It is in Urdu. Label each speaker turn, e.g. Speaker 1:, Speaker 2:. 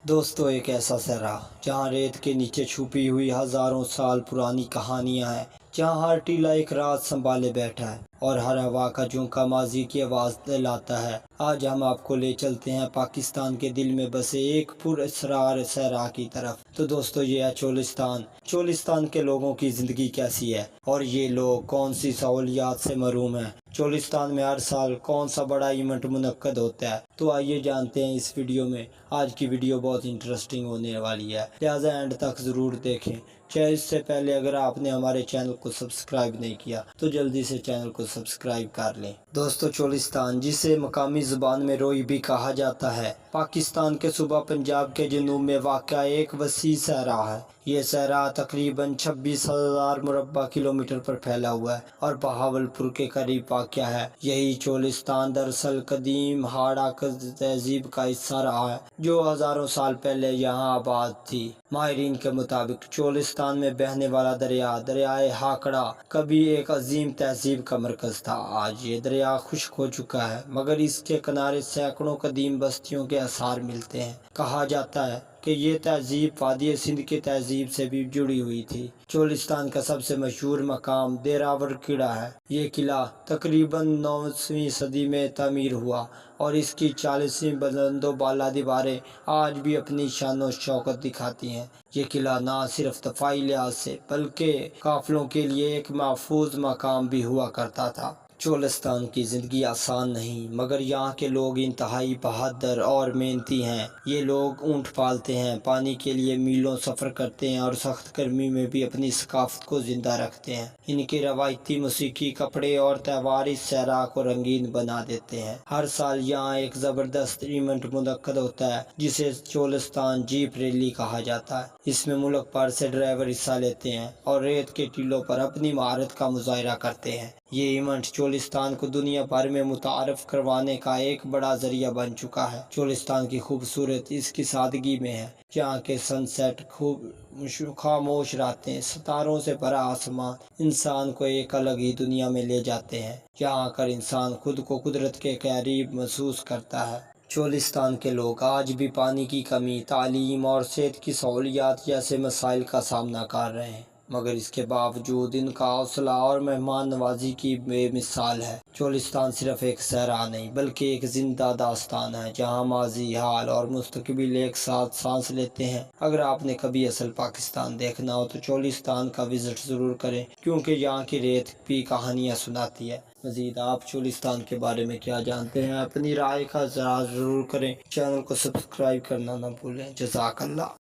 Speaker 1: دوستو ایک ایسا صحرا جہاں ریت کے نیچے چھپی ہوئی ہزاروں سال پرانی کہانیاں ہیں، جہاں ہر ٹیلا ایک راز سنبھالے بیٹھا ہے اور ہر ہوا کا جھونکا ماضی کی آواز دلاتا ہے۔ آج ہم آپ کو لے چلتے ہیں پاکستان کے دل میں بسے ایک پر اسرار صحرا کی طرف۔ تو دوستو یہ ہے چولستان۔ چولستان کے لوگوں کی زندگی کیسی ہے اور یہ لوگ کون سی سہولیات سے محروم ہیں؟ چولستان میں ہر سال کون سا بڑا ایونٹ منعقد ہوتا ہے؟ تو آئیے جانتے ہیں اس ویڈیو میں۔ آج کی ویڈیو بہت انٹرسٹنگ ہونے والی ہے، لہٰذا اینڈ تک ضرور دیکھیں۔ چاہے اس سے پہلے اگر آپ نے ہمارے چینل کو سبسکرائب نہیں کیا تو جلدی سے چینل کو سبسکرائب کر لیں۔ دوستو چولستان، جسے مقامی زبان میں روئی بھی کہا جاتا ہے، پاکستان کے صوبہ پنجاب کے جنوب میں واقع ایک وسیع صحرا ہے۔ یہ صحرا تقریباً 26,000 مربع کلومیٹر پر پھیلا ہوا ہے اور بہاولپور کے قریب واقع ہے۔ یہی چولستان دراصل قدیم ہاڑا تہذیب کا حصہ رہا ہے، جو ہزاروں سال پہلے یہاں آباد تھی۔ ماہرین کے مطابق چولستان میں بہنے والا دریائے ہاکڑا کبھی ایک عظیم تہذیب کا مرکز تھا۔ آج یہ دریا خشک ہو چکا ہے، مگر اس کے کنارے سینکڑوں قدیم بستیوں کے آثار ملتے ہیں۔ کہا جاتا ہے کہ یہ تہذیب وادی سندھ کی تہذیب سے بھی جڑی ہوئی تھی۔ چولستان کا سب سے مشہور مقام دیراور قلعہ ہے۔ یہ قلعہ تقریباً 9ویں صدی میں تعمیر ہوا اور اس کی 40 بلند و بالا دیواریں آج بھی اپنی شان و شوکت دکھاتی ہیں۔ یہ قلعہ نہ صرف دفاعی لحاظ سے بلکہ قافلوں کے لیے ایک محفوظ مقام بھی ہوا کرتا تھا۔ چولستان کی زندگی آسان نہیں، مگر یہاں کے لوگ انتہائی بہادر اور محنتی ہیں۔ یہ لوگ اونٹ پالتے ہیں، پانی کے لیے میلوں سفر کرتے ہیں اور سخت گرمی میں بھی اپنی ثقافت کو زندہ رکھتے ہیں۔ ان کے روایتی موسیقی، کپڑے اور تہوار اس صحرا کو رنگین بنا دیتے ہیں۔ ہر سال یہاں ایک زبردست ایونٹ منعقد ہوتا ہے جسے چولستان جیپ ریلی کہا جاتا ہے۔ اس میں ملک بھر سے ڈرائیور حصہ لیتے ہیں اور ریت کے ٹیلوں پر اپنی مہارت کا مظاہرہ کرتے ہیں۔ یہ ایونٹ چولستان کو دنیا بھر میں متعارف کروانے کا ایک بڑا ذریعہ بن چکا ہے۔ چولستان کی خوبصورت اس کی سادگی میں ہے، جہاں کے سن سیٹ خاموش راتیں، ستاروں سے بھرا آسمان انسان کو ایک الگ ہی دنیا میں لے جاتے ہیں، جہاں کر انسان خود کو قدرت کے قریب محسوس کرتا ہے۔ چولستان کے لوگ آج بھی پانی کی کمی، تعلیم اور صحت کی سہولیات جیسے مسائل کا سامنا کر رہے ہیں، مگر اس کے باوجود ان کا حوصلہ اور مہمان نوازی کی بے مثال ہے۔ چولستان صرف ایک صحرا نہیں بلکہ ایک زندہ داستان ہے، جہاں ماضی، حال اور مستقبل ایک ساتھ سانس لیتے ہیں۔ اگر آپ نے کبھی اصل پاکستان دیکھنا ہو تو چولستان کا وزٹ ضرور کریں، کیونکہ یہاں کی ریت بھی کہانیاں سناتی ہے۔ مزید آپ چولستان کے بارے میں کیا جانتے ہیں؟ اپنی رائے کا اظہار ضرور کریں۔ چینل کو سبسکرائب کرنا نہ بھولیں۔ جزاک اللہ۔